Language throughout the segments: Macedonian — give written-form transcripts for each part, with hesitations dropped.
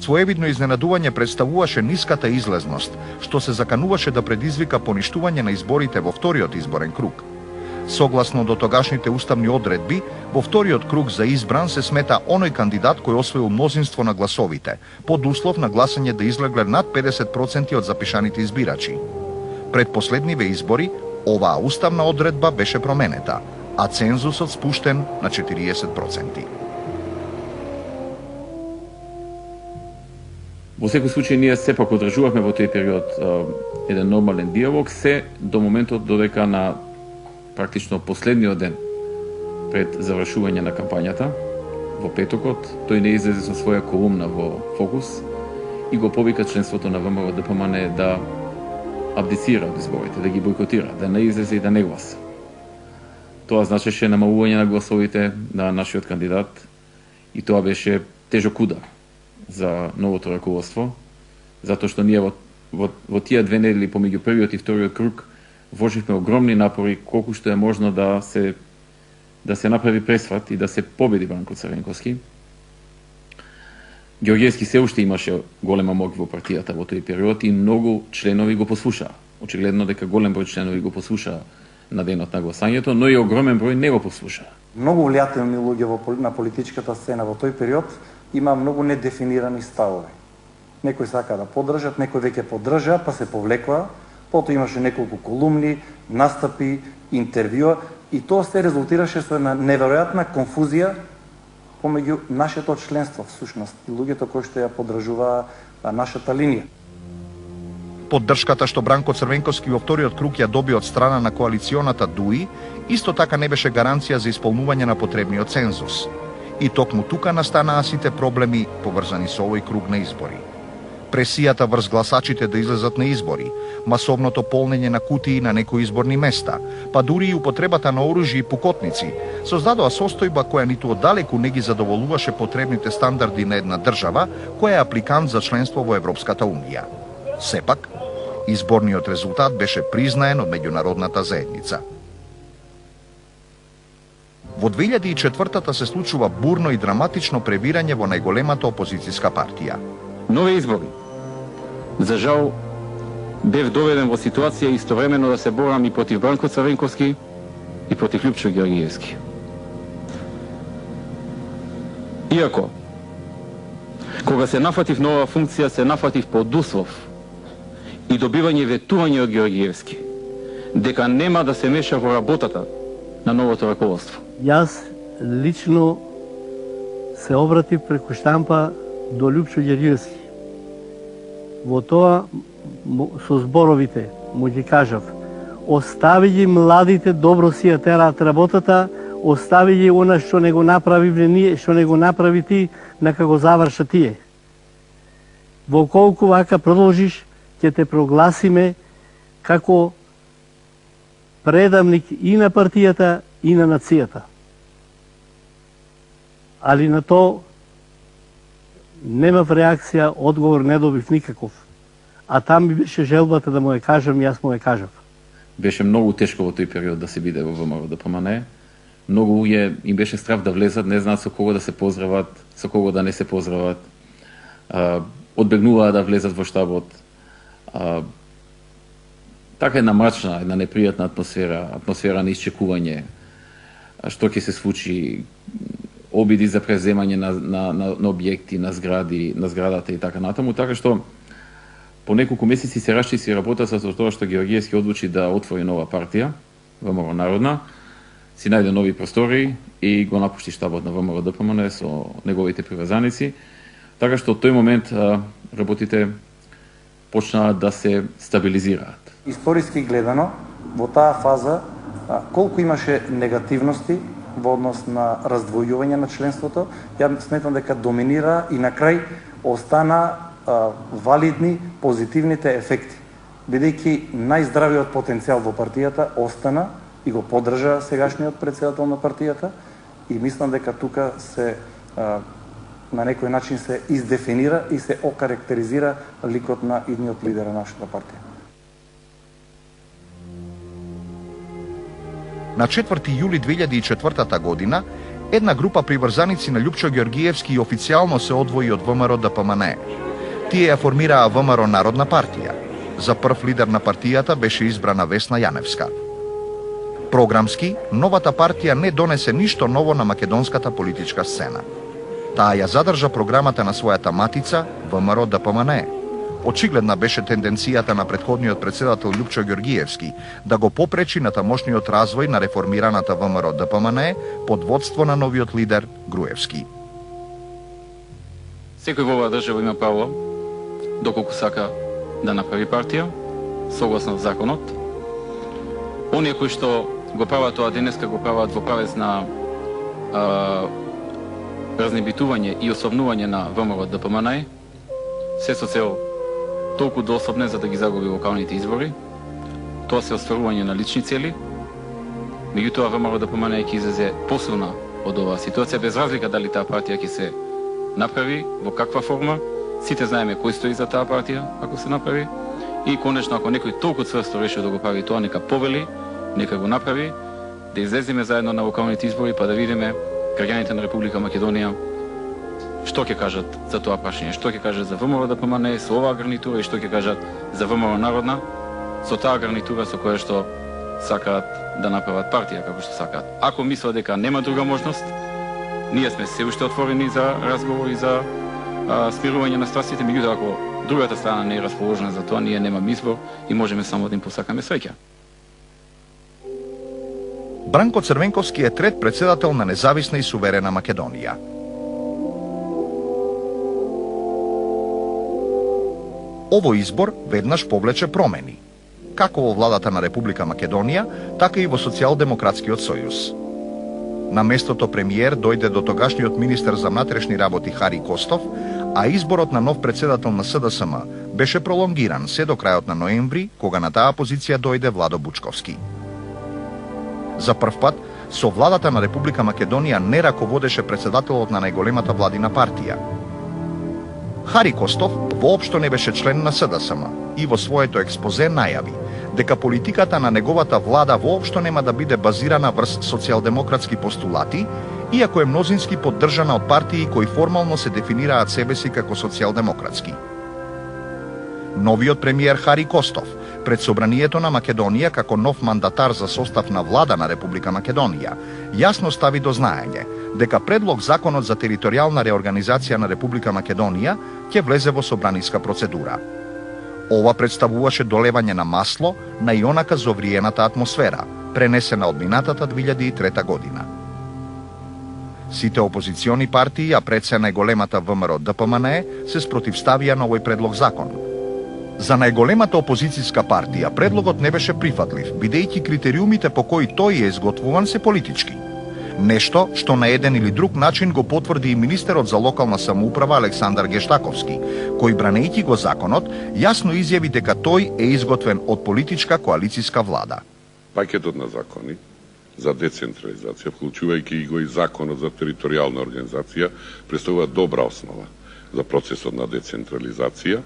Своевидно изненадување представуваше ниската излезност, што се закануваше да предизвика поништување на изборите во вториот изборен круг. Согласно до тогашните уставни одредби, во вториот круг за избран се смета оној кандидат кој освоил мнозинство на гласовите, под услов на гласање да излегле над 50% од запишаните избирачи. Пред последниве избори, оваа уставна одредба беше променета, а цензусот спуштен на 40%. Во секој случај ние сепак одржувавме во тој период еден нормален диалог се до моментот додека на практично последниот ден пред завршување на кампањата во петокот тој не излезе со своја колумна во Фокус и го повика членството на ВМРО-ДПМН да абдицира од изборите, да ги бойкотира, да не излезе и да не гласа. Тоа значеше намалување на гласовите на нашиот кандидат и тоа беше тежок удар за новото раководство, затоа што ние во тие 2 недели помеѓу првиот и вториот круг вложивме огромни напори колку што е можно да се направи пресват и да се победи Бранко Црвенковски. Георгиевски се уште имаше голема моќ во партијата во тој период и многу членови го послушаа. Очигледно дека голем број членови го послушаа на денот на гласањето, но и огромен број не го послушаа. Многу влијателни луѓе на политичката сцена во тој период има многу недефинирани ставови. Некои сака да поддржат, некои веќе поддржаа, па се повлекува. Потоа имаше неколку колумни, настапи, интервјуа и тоа се резултираше со една неверојатна конфузија помеѓу нашето членство всушност и луѓето кои што ја поддржуваа нашата линија. Поддршката што Бранко Црвенковски во вториот круг ја доби од страна на коалиционата ДУИ, исто така не беше гаранција за исполнување на потребниот цензус. И токму тука настанаа сите проблеми поврзани со овој круг на избори. Пресијата врз гласачите да излезат на избори, масовното полнење на кутии на некои изборни места, па дури и употребата на оружје и пукотници, создадоа состојба која ниту оддалеку не ги задоволуваше потребните стандарди на една држава која е апликант за членство во Европската унија. Сепак, изборниот резултат беше признаен од меѓународната заедница. Во 2004-та се случува бурно и драматично пребирање во најголемата опозицијска партија. Нови избори. За жал, бев доведен во ситуација истовремено да се борам и против Бранко Црвенковски и против Лјупчо Георгиевски. Иако, кога се нафатив на оваа функција, се нафатив под услов и добивање ветување од Георгиевски, дека нема да се меша во работата на новото раководство. Јас лично се обратив преку штампа до Лјупчо Георгиевски. Во тоа со зборовите му ги кажав: остави ги младите, добро си ја тераат работата, остави ги она што не го направивме ние, што не го направи ти, нека го заврша тие. Во колку вака продолжиш, ќе те прогласиме како предавник и на партијата и на нацијата. Али на тоа немав реакција, одговор не добив никаков. А там ми беше желбата да му ја кажам, јас му ја кажав. Беше многу тешко во тој период да се биде во ВМРО-ДПМН. Многу луѓе им беше страв да влезат, не знаат со кого да се поздрават, со кого да не се поздрават. Одбегнуваа да влезат во штабот. Така една мрачна, една непријатна атмосфера на исчекување. Што ќе се случи, обиди за преземање на објекти, на зградата и така натаму, така што по неколку месеци се расчисти работата со тоа што Георгиевски одлучи да отвори нова партија, ВМРО Народна, си најде нови простори и го напушти штабот на ВМРО-ДПМН со неговите приврзаници, така што од тој момент работите почнаа да се стабилизираат. Историски гледано, во таа фаза, колку имаше негативности во однос на раздвојување на членството, ја сметам дека доминира и на крај остана валидни позитивните ефекти. Бидејќи најздравиот потенцијал во партијата остана и го поддржа сегашниот председател на партијата и мислам дека тука се на некој начин се издефинира и се окарактеризира ликот на идниот лидер на нашата партија. На 4 јули 2004 година Една група приврзаници на Лјупчо Ѓоргиевски официјално се одвои од ВМРО ДПМНЕ. Тие ја формираа ВМРО Народна партија. За прв лидер на партијата беше избрана Весна Јаневска. Програмски, новата партија не донесе ништо ново на македонската политичка сцена. Таа ја задржа програмата на својата матица, ВМРО ДПМНЕ. Очигледна беше тенденцијата на претходниот председател Лјупчо Ѓоргиевски да го попречи на тамошниот развој на реформираната ВМРО ДПМНЕ под водство на новиот лидер Груевски. Секој во оваа држава има право, доколку сака, да направи партија, согласно законот. Оние кои што го прават тоа денеска, го прават во правец на разнебитување и особнување на ВМРО ДПМНЕ, се со цел толку дособне за да ги загуби локалните избори. Тоа се остварување на лични цели. Меѓутоа ВМРО ДПМНЕ ќе излезе посилна од оваа ситуација, без разлика дали таа партија ќе се направи, во каква форма. Сите знаеме кој стои за таа партија, ако се направи. И конечно, ако некој толку цврсто реши да го прави тоа, нека повели, нека го направи, да излеземе заедно на локалните избори, па да видиме граѓаните на Република Македонија што ќе кажат за тоа прашање, што ќе кажат за ВМРО ДПМНЕ со оваа гарнитура и што ќе кажат за ВМРО Народна со таа гарнитура со која што сакаат да направат партија како што сакаат. Ако мислат дека нема друга можност, ние сме се уште отворени за разговори за смирување на страстите, меѓутоа ако другата страна не е расположена за тоа, ние немаме избор и можеме само да им посакаме среќа. Бранко Црвенковски е трет председател на независна и суверена Македонија. Овој избор веднаш повлече промени, како во владата на Република Македонија, така и во Социјалдемократскиот сојуз. На местото премиер дојде до тогашниот министер за внатрешни работи Хари Костов, а изборот на нов председател на СДСМ беше пролонгиран се до крајот на ноември, кога на таа позиција дојде Владо Бучковски. За прв пат, со владата на Република Македонија не раководеше председателот на најголемата владина партија. Хари Костов воопшто не беше член на СДСМ и во своето експозе најави дека политиката на неговата влада воопшто нема да биде базирана врз социјалдемократски постулати, иако е мнозински поддржана од партии кои формално се дефинираат себеси како социјалдемократски. Новиот премиер Хари Костов пред Собранието на Македонија како нов мандатар за состав на влада на Република Македонија јасно стави до знаење дека предлог законот за територијална реорганизација на Република Македонија ќе влезе во собраниска процедура. Ова представуваше долевање на масло на ионака зовриената атмосфера, пренесена од минатата 2003 година. Сите опозициони партии, а пред се најголемата ВМРО ДПМНЕ, се спротивставија на овој предлог закон. За најголемата опозицијска партија предлогот не беше прифатлив, бидејќи критериумите по кои тој е изготвуван се политички. Нешто што на еден или друг начин го потврди и министерот за локална самоуправа Александар Гештаковски, кој бранејќи го законот, јасно изјави дека тој е изготвен од политичка коалицијска влада. Пакетот на закони за децентрализација, вклучувајќи го и законот за територијална организација, представува добра основа за процесот на децентрализација,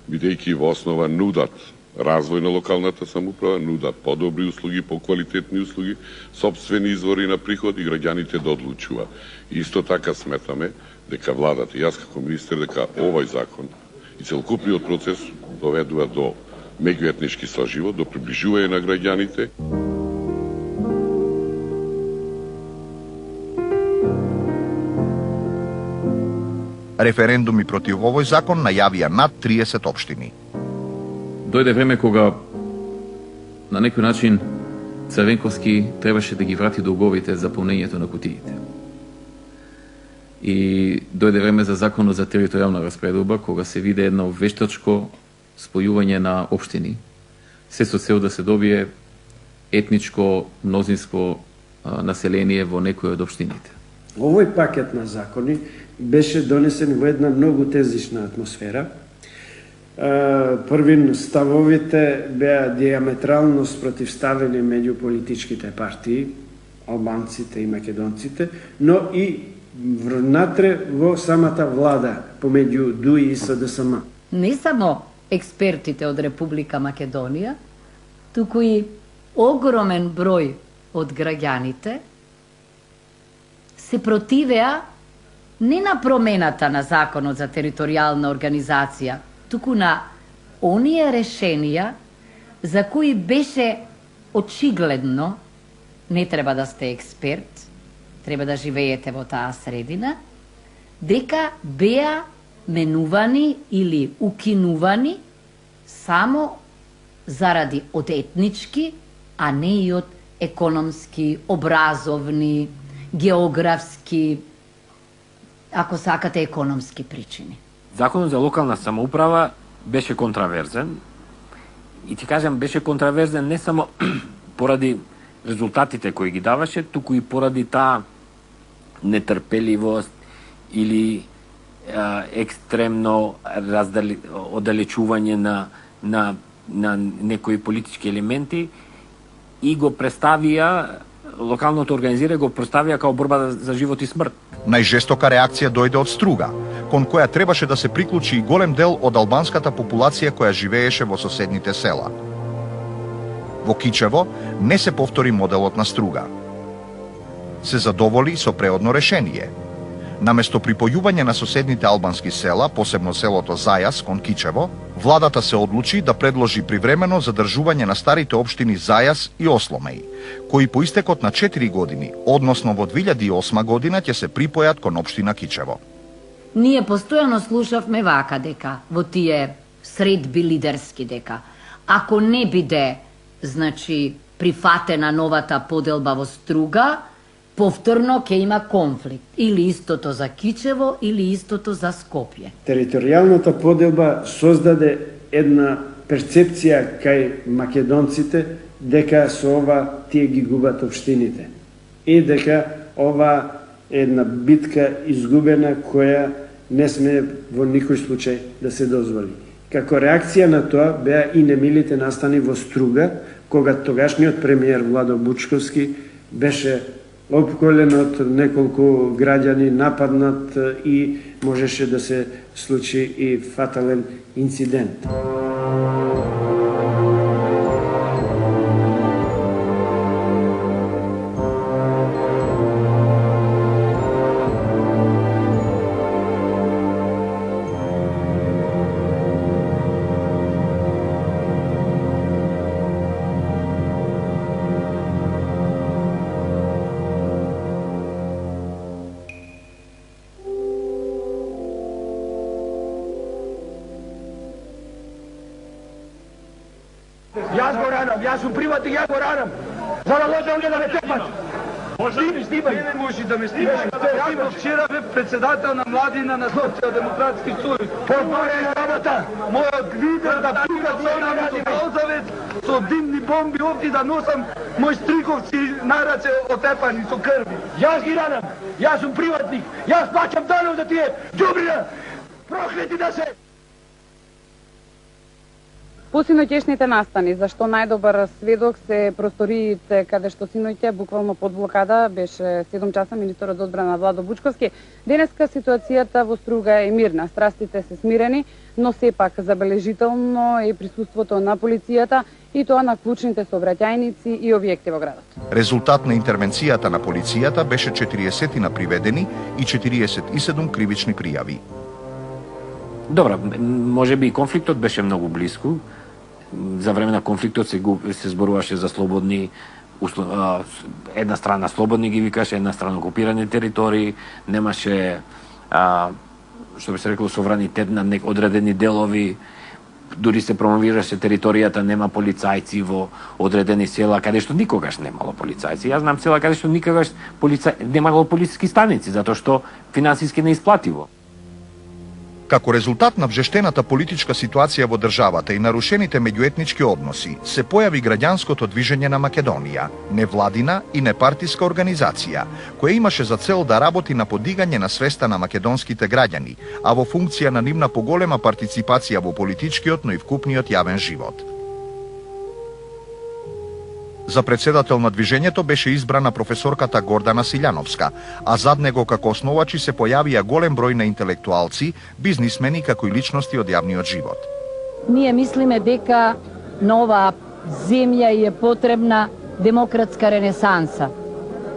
бидејќи во основа нудат развој на локалната самоуправа, нудат подобри услуги, поквалитетни услуги, сопствени извори на приход и граѓаните да одлучува. Исто така сметаме дека владата, јас како министер, дека овој закон и целокупниот процес доведува до меѓуетнички соживот, до приближување на граѓаните. Референдуми против овој закон најавија над 30 општини. Дојде време кога на некој начин Црвенковски требаше да ги врати долговите за полнењето на кутиите. И дојде време за законот за територијална распределба, кога се виде едно вештачко спојување на општини, се со цел да се добие етничко, мнозинско население во некој од општините. Овој пакет на закони беше донесен во една многу тезична атмосфера. Првин ставовите беа диаметрално спротивставени меѓу политичките партии, албанците и македонците, но и внатре во самата влада, помеѓу ДУИ и СДСМ. Не само експертите од Република Македонија, туку и огромен број од граѓаните се противеа не на промената на Законот за територијална организација, туку на оние решенија за кои беше очигледно, не треба да сте експерт, треба да живеете во таа средина, дека беа менувани или укинувани само заради од етнички, а не и од економски, образовни, географски, ако сакате, економски причини. Законот за локална самоуправа беше контраверзен и ти кажам, беше контраверзен не само поради резултатите кои ги даваше, туку и поради таа нетрпеливост или екстремно оддалечување на некои политички елементи и го представија, локалното организирање го представија као борба за живот и смрт. Најжестока реакција дојде од Струга, кон која требаше да се приклучи и голем дел од албанската популација која живееше во соседните села. Во Кичево не се повтори моделот на Струга. Се задоволи со преодно решение. Наместо припојување на соседните албански села, посебно селото Зајас кон Кичево, владата се одлучи да предложи привремено задржување на старите општини Зајас и Осломеј, кои по истекот на 4 години, односно во 2008 година, ќе се припојат кон општина Кичево. Ние постојано слушавме вака дека во тие средби лидерски дека ако не биде, прифатена новата поделба во Струга, повторно ќе има конфликт. Или истото за Кичево, или истото за Скопје. Територијалната поделба создаде една перцепција кај македонците дека со ова тие ги губат општините. И дека ова е една битка изгубена која не сме во никој случај да се дозволи. Како реакција на тоа беа и немилите настани во Струга, кога тогашниот премиер Владо Бучковски беше опколен од неколку граѓани, нападнат и можеше да се случи и фатален инцидент. Јас сум приватник, ја го ранам. За да може овде да ме тепат. Снимај. Не може да ме снимаш. Јас вчера бев председател на младина на Социјалдемократски сојуз. Моја работа, мојот лидер да пука со Ползавец со димни бомби овде да носам мој стриковци на раце отепани со крви. Јас ги ранам. Јас сум приватник. Јас плаќам данок за тие ѓубрина. Проклети да се. Посиноќешните настани, зашто најдобар сведок се просториите каде што синоќа буквално под блокада беше 7 часа министерот за одбрана Владо Бучковски. Денеска ситуацијата во Струга е мирна, страстите се смирени, но сепак забележително е присуството на полицијата и тоа на клучните сообраќајници и објекти во градот. Резултат на интервенцијата на полицијата беше 40 на приведени и 47 кривични пријави. Добра, можеби и конфликтот беше многу блиску. За време на конфликтот се зборуваше за слободни, една страна слободни ги викаше, една страна окупирани територии, немаше, што би се рекло, суверенитет на одредени делови, дури се промовираше територијата, нема полицајци во одредени села, каде што никогаш немало полицајци. Јас знам села каде што никогаш немало полициски станици, затоа што финансиски неисплативо. Како резултат на вжештената политичка ситуација во државата и нарушените меѓуетнички односи, се појави граѓанското движење на Македонија, невладина и непартиска организација, која имаше за цел да работи на подигање на свеста на македонските граѓани, а во функција на нивна поголема партиципација во политичкиот, но и вкупниот јавен живот. За председател на движењето беше избрана професорката Гордана Силјановска, а зад него како основачи се појавија голем број на интелектуалци, бизнисмени како и личности од јавниот живот. Ние мислиме дека на оваа земја е потребна демократска ренесанса,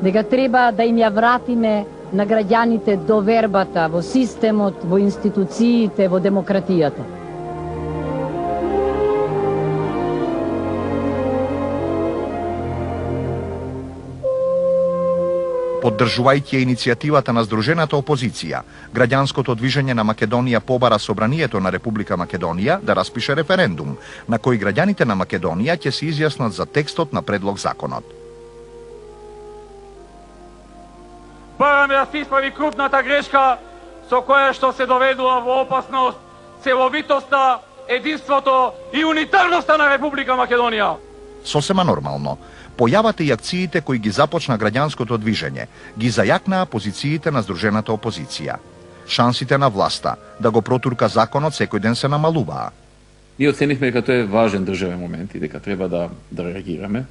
дека треба да им ја вратиме на граѓаните довербата во системот, во институциите, во демократијата. Поддржувајќи иницијативата на Сдружената опозиција, граѓанското движење на Македонија побара Собранието на Република Македонија да распише референдум, на кој граѓаните на Македонија ќе се изјаснат за текстот на предлог законот. Бараме да се исправи крупната грешка со која што се доведува во опасност целовитоста, единството и унитарноста на Република Македонија. Сосема нормално, појавата и акциите кои ги започна граѓанското движење ги зајакнаа позициите на Сдружената опозиција. Шансите на власта да го протурка законот секој ден се намалуваа. Ние оценивме дека тоа е важен државен момент и дека треба да реагираме,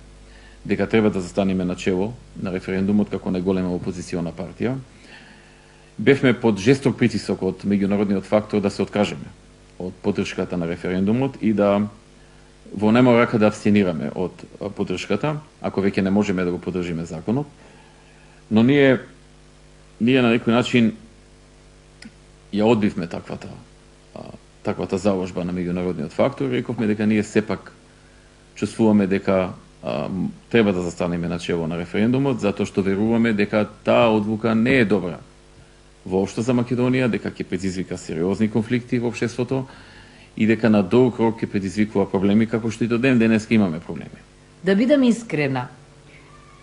дека треба да застанеме начело на референдумот како најголема опозициона партија. Бевме под жесток притисок од меѓународниот фактор да се откажеме од поддршката на референдумот и да во најмала рака да абстенираме од поддршката, ако веќе не можеме да го поддржиме законот. Но ние на некој начин ја одбивме таквата заложба на меѓународниот фактор и рековме дека ние сепак чувствуваме дека треба да застанеме начело на референдумот, затоа што веруваме дека таа одлука не е добра воопшто за Македонија, дека ќе предизвика сериозни конфликти во општеството и дека на долг рок ќе предизвикува проблеми како што и до ден денеска имаме проблеми. Да бидам искрена,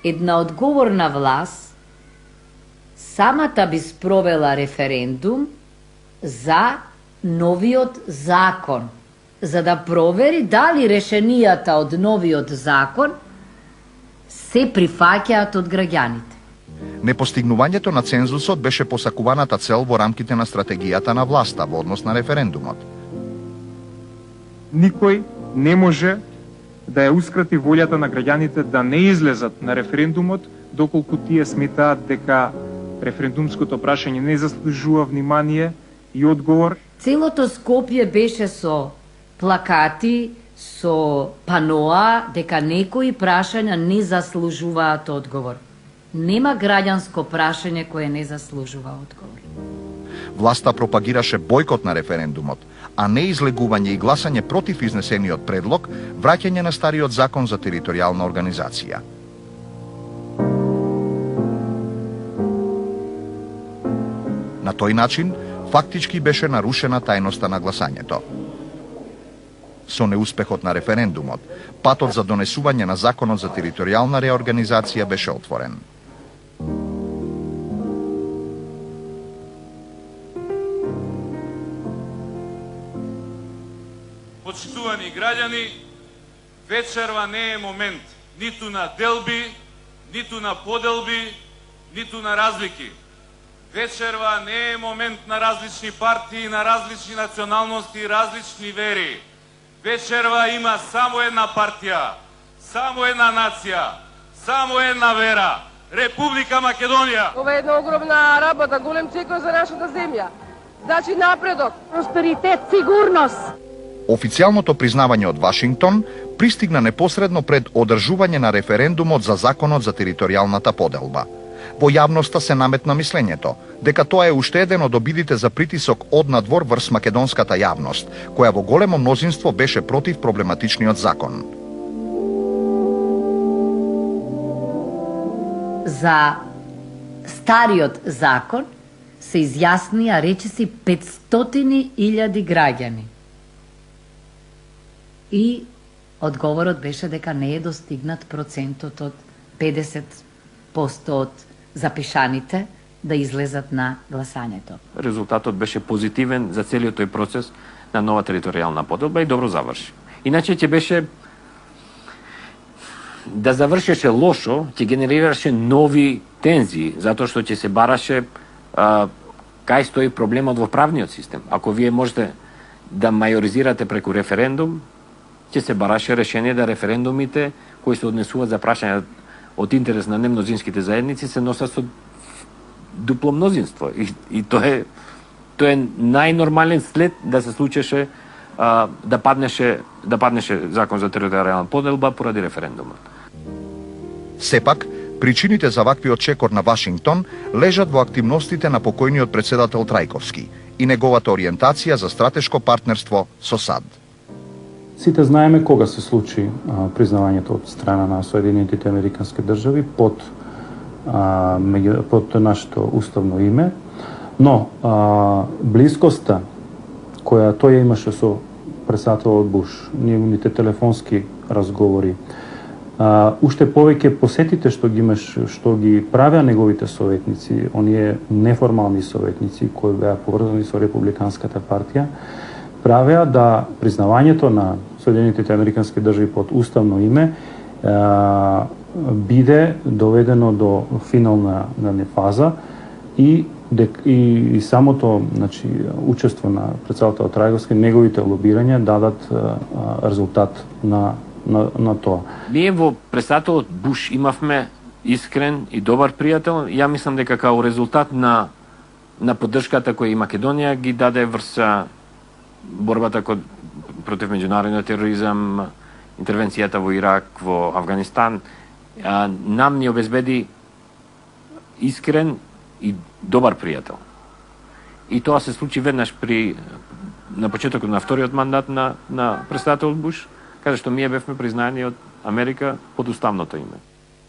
една одговорна власт самата би спровела референдум за новиот закон, за да провери дали решенијата од новиот закон се прифаќаат од граѓаните. Непостигнувањето на цензусот беше посакуваната цел во рамките на стратегијата на власта во однос на референдумот. Никој не може да ја ускрати волјата на граѓаните да не излезат на референдумот доколку тие сметаат дека референдумското прашање не заслужува внимание и одговор. Целото Скопје беше со плакати, со паноа дека некои прашања не заслужуваат одговор. Нема граѓанско прашање кое не заслужува одговор. Власта пропагираше бойкот на референдумот, а не излегување и гласање против изнесениот предлог, враќање на стариот закон за територијална организација. На тој начин, фактички беше нарушена тајноста на гласањето. Со неуспехот на референдумот, патот за донесување на законот за територијална реорганизација беше отворен. Почитувани граѓани, вечерва не е момент ниту на делби, ниту на поделби, ниту на разлики. Вечерва не е момент на различни партии, на различни националности и различни вери. Вечерва има само една партија, само една нација, само една вера. Република Македонија. Ова е една огромна работа, голем чекор за нашата земја. Значи напредок, просперитет, сигурност. Официјалното признавање од Вашингтон пристигна непосредно пред одржување на референдумот за законот за територијалната поделба. Во јавноста се наметна мислењето дека тоа е уште еден од обидите за притисок од надвор врз македонската јавност, која во големо мнозинство беше против проблематичниот закон. За стариот закон се изјаснија речиси 500.000 граѓани. И одговорот беше дека не е достигнат процентот од 50% од запишаните да излезат на гласањето. Резултатот беше позитивен за целиот тој процес на нова територијална поделба и добро заврши. Иначе ќе беше да завршеше лошо, ќе генерираше нови тензии, затоа што ќе се бараше кај стои проблемот во правниот систем. Ако вие можете да мајоризирате преку референдум, ќе се бараше решение да референдумите кои се однесуваат за прашања од интерес на немнозинските заедници се носат со дупло мнозинство. И тоа е најнормален след да се случеше да паднеше закон за територијална поделба поради референдумот. Сепак, Причините за ваквиот чекор на Вашингтон лежат во активностите на покојниот председател Трајковски и неговата ориентација за стратешко партнерство со САД. Сите знаеме кога се случи признавањето од страна на Соединетите Американски држави под нашето уставно име, но блискоста која тој имаше со председателот Буш, нивните телефонски разговори, уште повеќе посетите што ги правеа неговите советници, оние неформални советници кои беа поврзани со Републиканската партија, правеа да признавањето на Соединетите Американски држави под уставно име биде доведено до финална фаза и самото учество на председател Трајковски, неговите лобирања дадат резултат на тоа. Ние во председателот Буш имавме искрен и добар пријател. Ја мислам дека као резултат на поддршката која и Македонија ги даде врз борбата против меѓународниот тероризам, интервенцијата во Ирак, во Авганистан, нам ни обезбеди искрен и добар пријател. И тоа се случи веднаш на почетокот на вториот мандат на председателот Буш, каде што ние бевме признаени од Америка под уставното име.